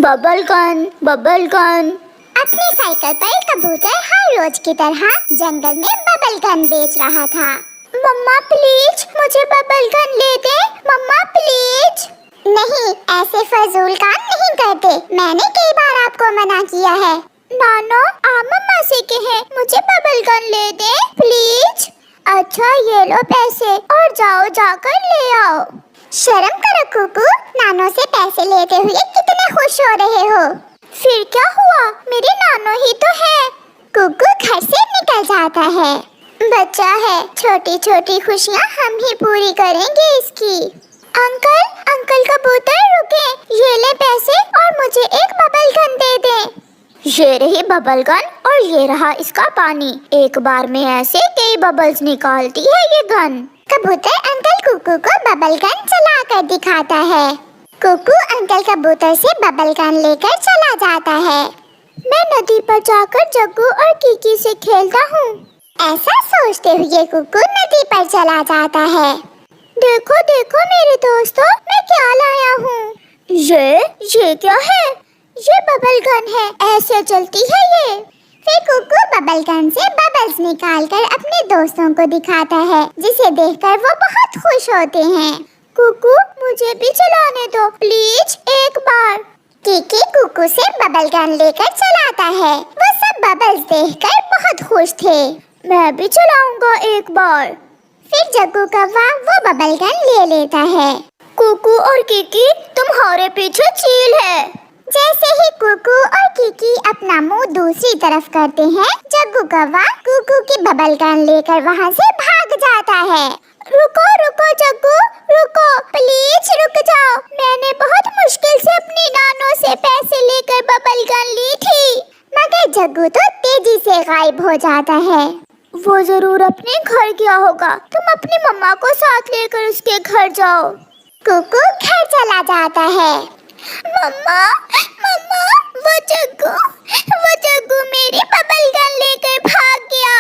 Bubble gun, bubble gun. अपनी cycle पर कबूतर हर रोज की तरह जंगल में बबल गन बेच रहा था। मम्मा प्लीज मुझे बबल गन ले दे, मम्मा प्लीज। नहीं, ऐसे फजूल काम नहीं करते। मैंने कई बार आपको मना किया है। नानो, आप मम्मा से कहें मुझे बबल गन ले दे प्लीज। अच्छा ये लो पैसे और जाओ जाकर ले आओ। शर्म करो कुकू, नानो से पैसे लेते हुए कितने खुश हो रहे हो। फिर क्या हुआ, मेरे नानो ही तो है। कुकू घर से निकल जाता है। बच्चा है, छोटी छोटी खुशियाँ हम ही पूरी करेंगे इसकी। अंकल, अंकल कबूतर रुके, ये ले पैसे और मुझे एक बबल गन दे दे। ये रही बबल गन और ये रहा इसका पानी। एक बार में ऐसे कई बबल्स निकालती है ये गन। कबूतर अंकल कुकू को बबल गन चलाकर दिखाता है। कुकू अंकल कबूतर से बबल गन लेकर चला जाता है। मैं नदी पर जाकर जग्गू और कीकी से खेलता हूँ। ऐसा सोचते हुए कुकू नदी पर चला जाता है। देखो देखो मेरे दोस्तों, मैं क्या लाया हूँ। ये क्या है? ये बबल गन है, ऐसे चलती है ये। फिर कुकू बबल गन से बबल्स निकालकर अपने दोस्तों को दिखाता है, जिसे देखकर वो बहुत खुश होते हैं। कुकू मुझे भी चलाने दो प्लीज एक बार। कीकी कुकू से बबल गन लेकर चलाता है। वो सब बबल्स देखकर बहुत खुश थे। मैं भी चलाऊंगा एक बार। फिर जग्गू कौवा वो बबल गन ले लेता है। कुकू और कीकी तुम्हारे पीछे चील है। जैसे ही कुकू और कीकी अपना मुंह दूसरी तरफ करते हैं, जग्गू कौवा कुकू की बबल गन लेकर वहाँ से भाग जाता है। रुको रुको जग्गू, रुको प्लीज रुक जाओ। मैंने बहुत मुश्किल से अपनी नानो से पैसे लेकर बबल गन ली थी। मगर जग्गू तो तेजी से गायब हो जाता है। वो जरूर अपने घर गया होगा। तुम अपनी मम्मा को साथ लेकर उसके घर जाओ। कुकू घर चला जाता है। मम्मा, मम्मा, वो जग्गू मेरी बबल गन लेकर भाग गया।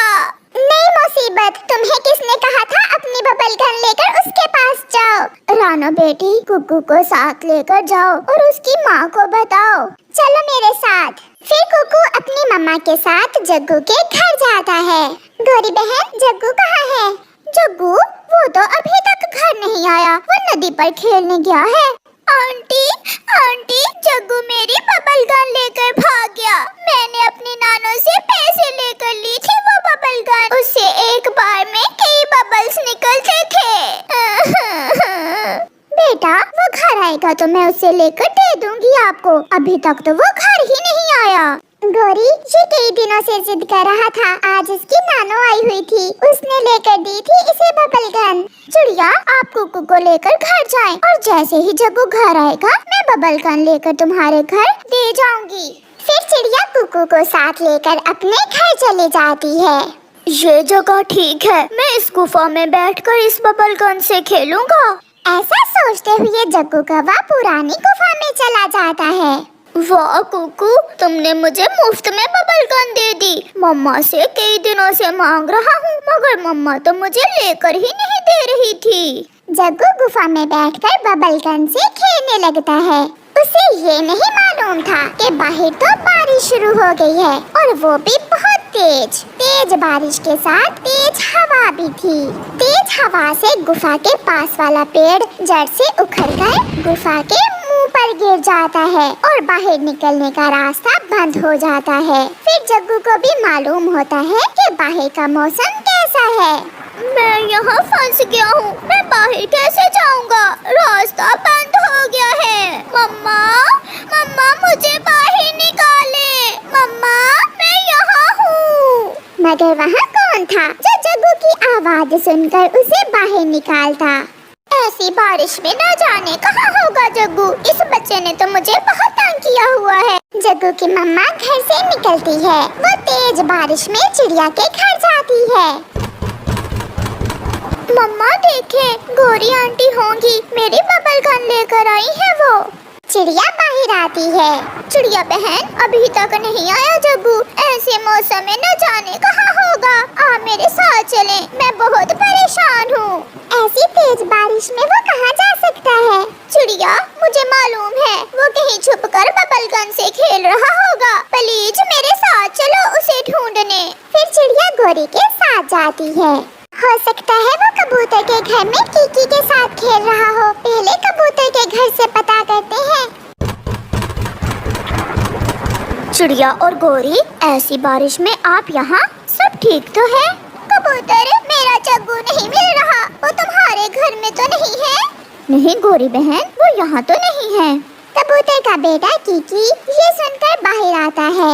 नहीं मुसीबत, तुम्हें किसने कहा था अपनी बबल गन लेकर उसके पास जाओ। रानो बेटी, कुकू को साथ लेकर जाओ और उसकी माँ को बताओ। चलो मेरे साथ। फिर कुकू अपनी मम्मा के साथ जग्गू के घर जाता है। गौरी बहन, जग्गू कहाँ है? जग्गू, वो तो अभी तक घर नहीं आया, वो नदी पर खेलने गया है। आंटी, आंटी, जग्गू मेरी बबल गन लेकर भाग गया। मैंने अपनी नानो से पैसे लेकर ली थी वो बबल गन। उससे एक बार में कई बबल्स निकलते थे। बेटा, वो घर आएगा तो मैं उसे लेकर दे दूंगी आपको। अभी तक तो वो घर ही नहीं आया। गौरी, ये कई दिनों से जिद कर रहा था। आज इसकी नानो आई हुई थी, उसने लेकर दी थी इसे बबल गन। चिड़िया, आप कुकू को लेकर घर जाएं और जैसे ही जग्गू घर आएगा मैं बबल गन लेकर तुम्हारे घर दे जाऊंगी। फिर चिड़िया कुकू को साथ लेकर अपने घर चली जाती है। ये जगह ठीक है, मैं इस गुफा में बैठकर इस बबल गन से खेलूंगा। ऐसा सोचते हुए जग्गू कौवा पुरानी गुफा में चला जाता है। वाह कुकू, तुमने मुझे मुफ्त में बबल गन दे दी। मम्मा से कई दिनों से मांग रहा हूँ, मगर मम्मा तो मुझे लेकर ही नहीं दे रही थी। जग्गू गुफा में बैठकर बबल गन से खेलने लगता है। उसे ये नहीं मालूम था कि बाहर तो बारिश शुरू हो गई है और वो भी बहुत तेज। तेज बारिश के साथ तेज हवा भी थी। तेज हवा से गुफा के पास वाला पेड़ जड़ से उखड़कर गुफा के मुंह पर गिर जाता है और बाहर निकलने का रास्ता बंद हो जाता है। फिर जग्गू को भी मालूम होता है कि बाहर का मौसम कैसा है। मैं यहाँ फंस गया हूँ, मैं बाहर कैसे जाऊँगा? रास्ता बंद हो गया है। मम्मा, मम्मा मुझे बाहर निकाले। मम्मा, मैं यहाँ हूँ। मगर वहाँ कौन था जो जग्गू की आवाज सुनकर उसे बाहर निकालता? ऐसी बारिश में न जाने कहाँ होगा जग्गू। इस बच्चे ने तो मुझे बहुत तंग किया हुआ है। जग्गू की मम्मा घर से निकलती है। वो तेज बारिश में चिड़िया के घर जाती है। मम्मा देखे, गौरी आंटी होंगी, मेरी बबल गन लेकर आई है वो। चिड़िया बाहर आती है। चिड़िया बहन, अभी तक नहीं आया जग्गू। ऐसे मौसम में न जाने कहाँ होगा। आप मेरे साथ चलें, मैं बहुत परेशान हूँ। ऐसी तेज बारिश में वो कहाँ जा सकता है? चिड़िया, मुझे मालूम है वो कहीं छुपकर बबल गन से खेल रहा होगा। प्लीज मेरे साथ चलो उसे ढूंढने। फिर चिड़िया गोरी के साथ जाती है। हो सकता है वो कबूतर के घर में कीकी के साथ खेल रहा हो। पहले कबूतर के घर से पता करते हैं। चिड़िया और गोरी, ऐसी बारिश में आप यहाँ? सब ठीक तो है? कबूतर, मेरा चग्गू नहीं मिल रहा। वो तुम्हारे घर में तो नहीं है? नहीं गोरी बहन, वो यहाँ तो नहीं है। कबूतर का बेटा कीकी ये सुनकर बाहर आता है।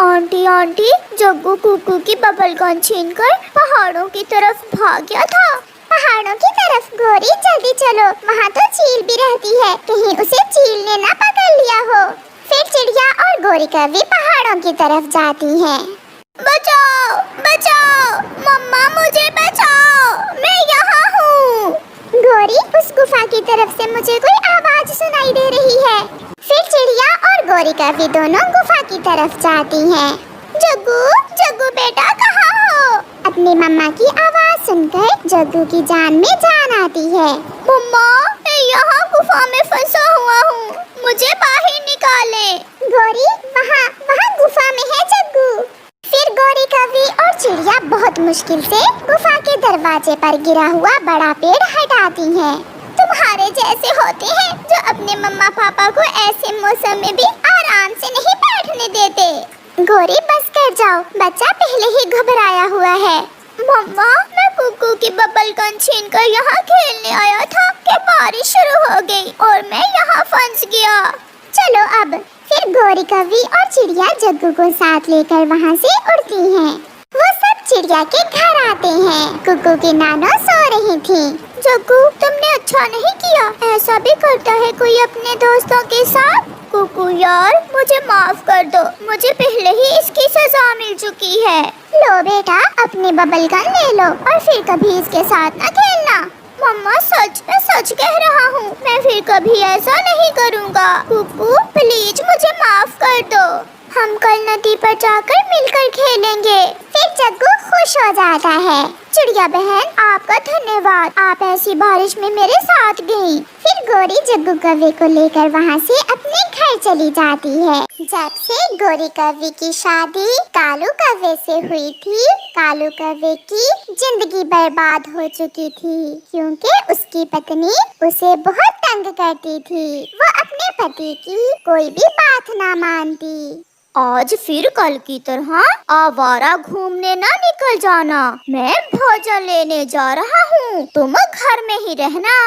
आंटी आंटी, जग्गू कुकू की बबल गन छीनकर पहाड़ों की तरफ भाग गया था। पहाड़ों की तरफ? गोरी जल्दी चलो, वहाँ तो चील भी रहती है, कहीं उसे चील ने ना पकड़ लिया हो। फिर चिड़िया और गोरी कभी पहाड़ों की तरफ जाती हैं। बचाओ बचाओ, मम्मा मुझे बचाओ, मैं यहाँ हूँ। गोरी, उस गुफा की तरफ से मुझे कोई आवाज सुनाई दे रही है। फिर चिड़िया और गोरी कभी दोनों गुफा की तरफ जाती हैं। जग्गू, जग्गू बेटा कहाँ हो? अपनी मम्मा की आवाज सुनकर जग्गू की जान में जान आती है। मम्मा, मैं यहाँ गुफा में फंसा हुआ हूँ, मुझे बाहर निकाले। गोरी, वहाँ गुफा में है जग्गू। फिर गोरी कभी और चिड़िया बहुत मुश्किल से गुफा के दरवाजे पर गिरा हुआ बड़ा पेड़ हटाती हैं। तुम्हारे जैसे होते हैं जो अपने मम्मा पापा को ऐसे मौसम में भी आराम से नहीं बैठने देते। गोरी बस कर जाओ, बच्चा पहले ही घबराया हुआ है। मम्मा, मैं कुकू की बबल गन छीनकर यहाँ खेलने आया था कि बारिश शुरू हो गई और मैं यहाँ फंस गया। चलो अब। फिर गोरी कभी और चिड़िया जग्गू को साथ लेकर वहाँ से उड़ती हैं। वो सब चिड़िया के घर आते हैं। कुकू की नानो सो रही थी। जग्गू, तुमने अच्छा नहीं किया, ऐसा भी करता है कोई अपने दोस्तों के साथ? कुकू यार, मुझे माफ कर दो, मुझे पहले ही इसकी सजा मिल चुकी है। लो बेटा, अपनी बबल गन ले लो और फिर कभी इसके साथ न खेलना। मम्मा मैं सच कह रहा हूँ, मैं फिर कभी ऐसा नहीं करूँगा। कुकू प्लीज मुझे माफ कर दो, हम कल नदी पर जाकर मिलकर खेलेंगे। फिर जग्गू खुश हो जाता है। चिड़िया बहन, आपका धन्यवाद, आप ऐसी बारिश में मेरे साथ गईं। फिर गोरी जग्गू कव्वे को लेकर वहाँ से अपने घर चली जाती है। जब से गोरी कव्वे की शादी कालू कव्वे से हुई थी, कालू कव्वे की जिंदगी बर्बाद हो चुकी थी, क्योंकि उसकी पत्नी उसे बहुत तंग करती थी। वो अपने पति की कोई भी बात ना मानती। आज फिर कल की तरह आवारा घूमने ना निकल जाना, मैं भोजन लेने जा रहा हूँ, तुम घर में ही रहना।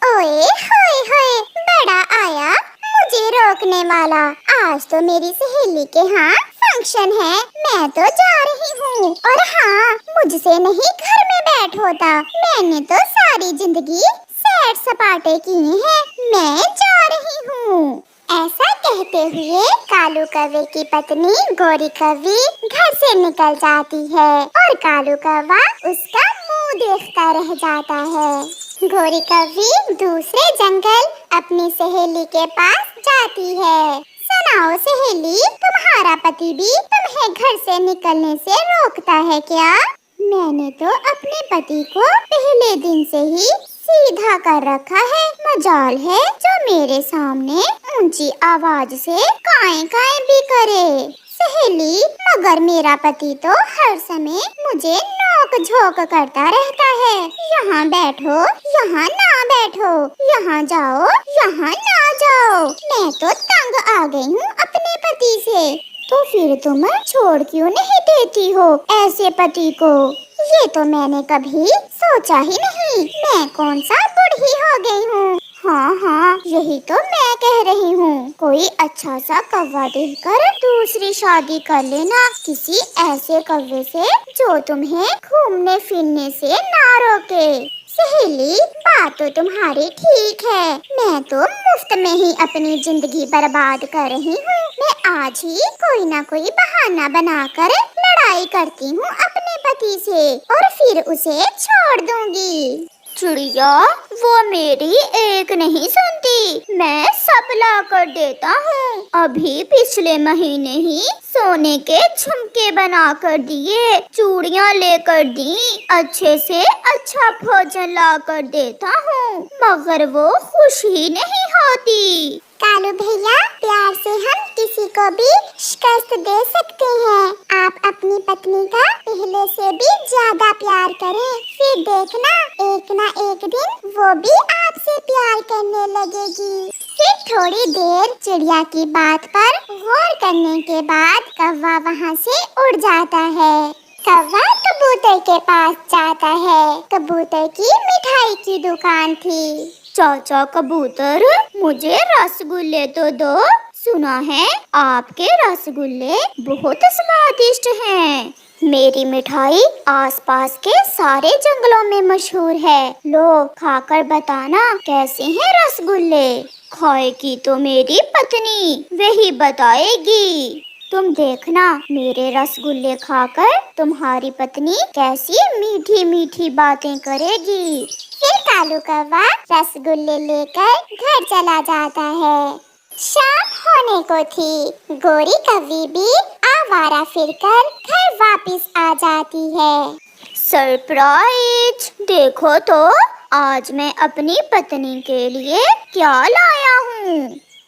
ओए होए होए, बड़ा आया मुझे रोकने वाला। आज तो मेरी सहेली के यहाँ फंक्शन है, मैं तो जा रही हूँ। और हाँ, मुझसे नहीं घर में बैठ होता, मैंने तो सारी जिंदगी सैर सपाटे किए हैं, मैं जा रही हूँ। ऐसा कहते हुए कालू कव्वे की पत्नी गोरी कव्वी घर से निकल जाती है और कालू कव्वा उसका मुंह देखता रह जाता है। गोरी कव्वी दूसरे जंगल अपनी सहेली के पास जाती है। सुनाओ सहेली, तुम्हारा पति भी तुम्हें घर से निकलने से रोकता है क्या? मैंने तो अपने पति को पहले दिन से ही सीधा कर रखा है, मजाल है जो मेरे सामने ऊंची आवाज से काए काए भी करे। सहेली, मगर मेरा पति तो हर समय मुझे नोक झोंक करता रहता है। यहाँ बैठो, यहाँ ना बैठो, यहाँ जाओ, यहाँ ना जाओ। मैं तो तंग आ गई हूँ अपने पति से। तो फिर तुम छोड़ क्यों नहीं देती हो ऐसे पति को? ये तो मैंने कभी सोचा ही नहीं। मैं कौन सा बूढ़ी हो गई हूँ? हाँ, यही तो मैं कह रही हूँ। कोई अच्छा सा कौवा देखकर दूसरी शादी कर लेना, किसी ऐसे कौवे से जो तुम्हें घूमने फिरने से ना रोके। सहेली, बात तो तुम्हारी ठीक है, मैं तो मुफ्त में ही अपनी जिंदगी बर्बाद कर रही हूँ। मैं आज ही कोई ना कोई बहाना बनाकर लड़ाई करती हूँ अपने पति से और फिर उसे छोड़ दूंगी। चिड़िया, वो मेरी एक नहीं सुनती, मैं सब ला कर देता हूँ। अभी पिछले महीने ही सोने के झुमके बना कर दिए, चूड़ियाँ लेकर दी, अच्छे से अच्छा भोजन ला कर देता हूँ, मगर वो खुश ही नहीं होती। कालू भैया, प्यार से हम किसी को भी शिकस्त दे सकते हैं। आप अपनी पत्नी का पहले से भी ज्यादा प्यार करें, फिर देखना एक ना एक दिन वो भी आपसे प्यार करने लगेगी। फिर थोड़ी देर चिड़िया की बात पर गौर करने के बाद कौवा वहाँ से उड़ जाता है। कौवा कबूतर के पास जाता है। कबूतर की मिठाई की दुकान थी। चाचा कबूतर, मुझे रसगुल्ले तो दो। सुना है आपके रसगुल्ले बहुत स्वादिष्ट हैं। मेरी मिठाई आसपास के सारे जंगलों में मशहूर है। लो, खाकर बताना कैसे हैं रसगुल्ले। खाएगी तो मेरी पत्नी, वही बताएगी। तुम देखना, मेरे रसगुल्ले खाकर तुम्हारी पत्नी कैसी मीठी मीठी बातें करेगी। फिर कालू कौवा रसगुल्ले लेकर घर चला जाता है। शाम होने को थी। गोरी कौवी भी आवारा फिरकर घर वापस आ जाती है। सरप्राइज! देखो तो आज मैं अपनी पत्नी के लिए क्या लाया हूँ।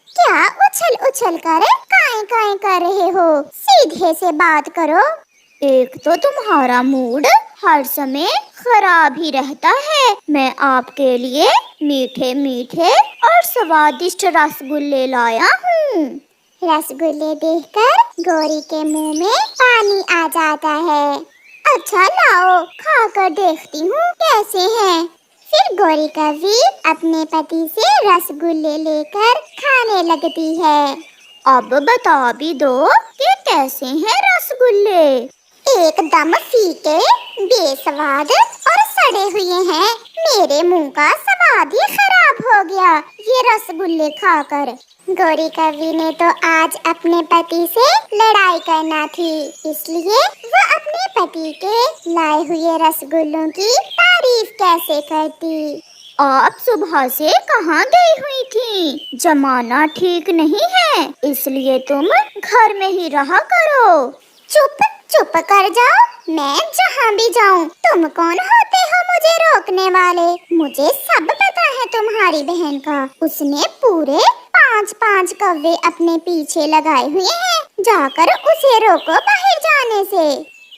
क्या उछल उछल कर काएं काएं कर रहे हो? सीधे से बात करो। एक तो तुम्हारा मूड हर समय खराब ही रहता है। मैं आपके लिए मीठे मीठे और स्वादिष्ट रसगुल्ले लाया हूँ। रसगुल्ले देखकर गोरी के मुंह में पानी आ जाता है। अच्छा लाओ, खाकर देखती हूँ कैसे हैं। फिर गोरी कौवी अपने पति से रसगुल्ले लेकर खाने लगती है। अब बता भी दो कि कैसे हैं रसगुल्ले। एकदम फीके, बेस्वाद और सड़े हुए हैं। मेरे मुंह का स्वाद ही खराब हो गया ये रसगुल्ले खाकर। गोरी कौवी ने तो आज अपने पति से लड़ाई करना थी, इसलिए वो अपने पति के लाए हुए रसगुल्लों की तारीफ कैसे करती। आप सुबह से कहाँ गई हुई थी? जमाना ठीक नहीं है, इसलिए तुम घर में ही रहा करो। चुप चुप कर जाओ। मैं जहाँ भी जाऊँ, तुम कौन होते हो मुझे रोकने वाले? मुझे सब पता है तुम्हारी बहन का। उसने पूरे 5-5 कौवे अपने पीछे लगाए हुए हैं। जाकर उसे रोको बाहर जाने से।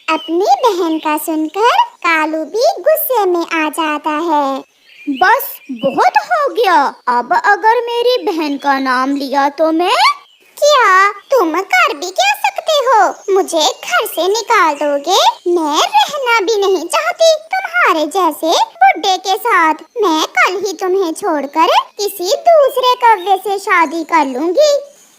अपनी बहन का सुनकर कालू भी गुस्से में आ जाता है। बस बहुत हो गया। अब अगर मेरी बहन का नाम लिया तो मैं क्या तुम कर भी क्या सकते हो? मुझे घर से निकाल दोगे? मैं रहना भी नहीं चाहती तुम्हारे जैसे बुड्ढे के साथ। मैं कल ही तुम्हें छोड़कर किसी दूसरे कौवे से शादी कर लूंगी।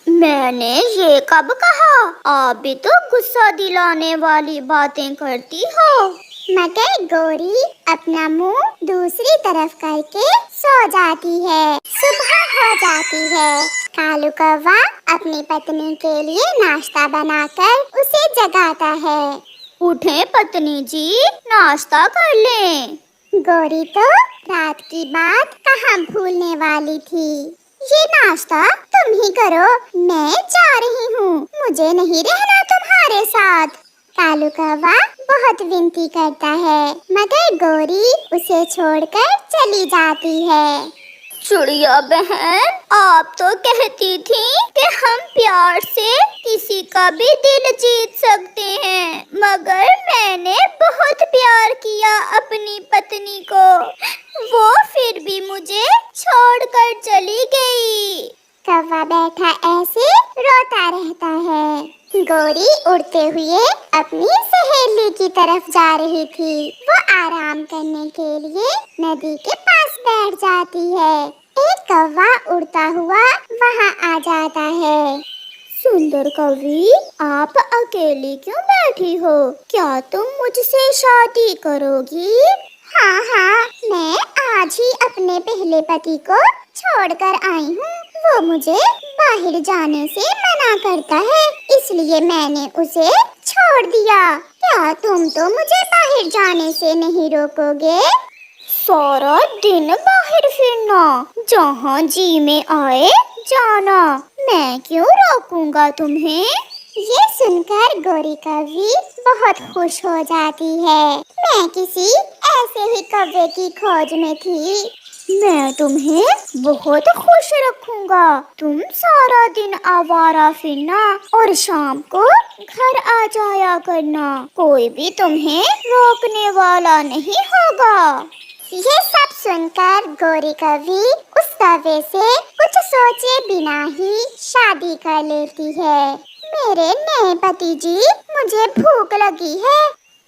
मैंने ये कब कहा? आप भी तो गुस्सा दिलाने वाली बातें करती हो। मगर गोरी अपना मुंह दूसरी तरफ करके सो जाती है। सुबह हो जाती है। कालू कौवा अपनी पत्नी के लिए नाश्ता बनाकर उसे जगाता है। उठे पत्नी जी, नाश्ता कर लें। गोरी तो रात की बात कहाँ भूलने वाली थी। ये नाश्ता तुम ही करो, मैं जा रही हूँ। मुझे नहीं रहना तुम्हारे साथ। कालू कौवा बहुत विनती करता है, मगर गोरी उसे छोड़कर चली जाती है। चिड़िया बहन, आप तो कहती थी कि हम प्यार से किसी का भी दिल जीत सकते हैं, मगर मैंने बहुत प्यार किया अपनी पत्नी को, वो फिर भी मुझे छोड़कर चली गई। कौवा बैठा ऐसे रोता रहता है। गोरी उड़ते हुए अपनी सहेली की तरफ जा रही थी। वो आराम करने के लिए नदी के पास बैठ जाती है। एक कौवा उड़ता हुआ वहाँ आ जाता है। सुंदर कौवी, आप अकेली क्यों बैठी हो? क्या तुम मुझसे शादी करोगी? हाँ हाँ, मैं आज ही अपने पहले पति को छोड़कर आई हूँ। वो मुझे बाहर जाने से मना करता है, इसलिए मैंने उसे छोड़ दिया। क्या तुम तो मुझे बाहर जाने से नहीं रोकोगे? सारा दिन बाहर फिरना, जहाँ जी में आए जाना, मैं क्यों रोकूंगा तुम्हें? ये सुनकर गौरी कौवी बहुत खुश हो जाती है। मैं किसी ऐसे ही कौवे की खोज में थी। मैं तुम्हें बहुत खुश रखूंगा। तुम सारा दिन आवारा फिरना और शाम को घर आ जाया करना। कोई भी तुम्हें रोकने वाला नहीं होगा। ये सब सुनकर गौरी कौवी उस कौवे से कुछ सोचे बिना ही शादी कर लेती है। मेरे नए पति जी, मुझे भूख लगी है।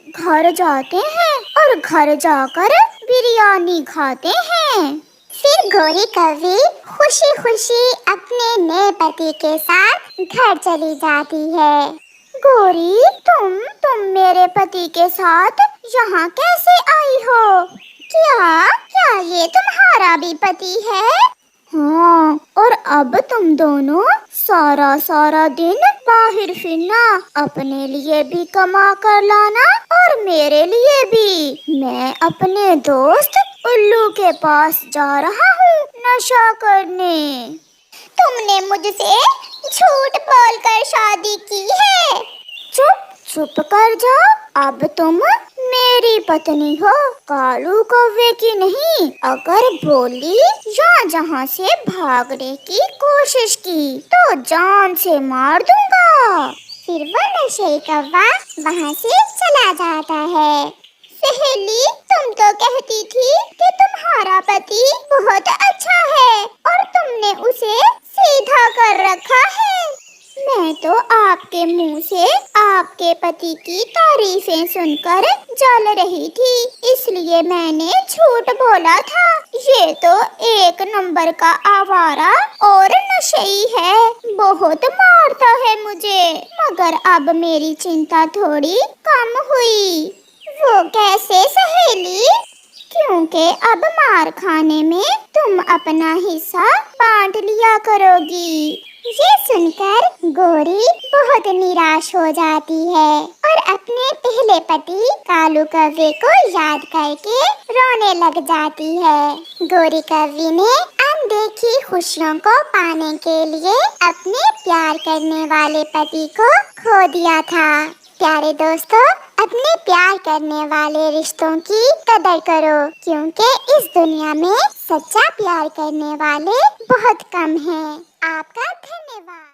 घर जाते हैं और घर जाकर बिरयानी खाते हैं। फिर गौरी कौवी खुशी खुशी अपने नए पति के साथ घर चली जाती है। गौरी, तुम मेरे पति के साथ यहाँ कैसे आई हो? क्या ये तुम्हारा भी पति है? हाँ, और अब तुम दोनों सारा दिन बाहर फिरना, अपने लिए भी कमा कर लाना और मेरे लिए भी। मैं अपने दोस्त उल्लू के पास जा रहा हूँ नशा करने। तुमने मुझसे झूठ बोलकर शादी की है। चुप कर जाओ। अब तुम मेरी पत्नी हो, कालू कौवे की नहीं। अगर बोली या जहाँ से भागने की कोशिश की तो जान से मार दूंगा। फिर वो नशेड़ी कौवा वहाँ से चला जाता है। सहेली, तुम तो कहती थी कि तुम्हारा पति बहुत अच्छा है और तुमने उसे सीधा कर रखा है। मैं तो आपके मुंह से आपके पति की तारीफें सुनकर जल रही थी, इसलिए मैंने झूठ बोला था। ये तो एक नंबर का आवारा और नशेड़ी है, बहुत मारता है मुझे। मगर अब मेरी चिंता थोड़ी कम हुई। वो कैसे सहेली? क्योंकि अब मार खाने में तुम अपना हिस्सा बांट लिया करोगी। ये सुनकर गौरी बहुत निराश हो जाती है और अपने पहले पति कालू कौवे को याद करके रोने लग जाती है। गौरी कौवी ने अनदेखी खुशियों को पाने के लिए अपने प्यार करने वाले पति को खो दिया था। प्यारे दोस्तों, अपने प्यार करने वाले रिश्तों की कदर करो, क्योंकि इस दुनिया में सच्चा प्यार करने वाले बहुत कम हैं। आपका धन्यवाद।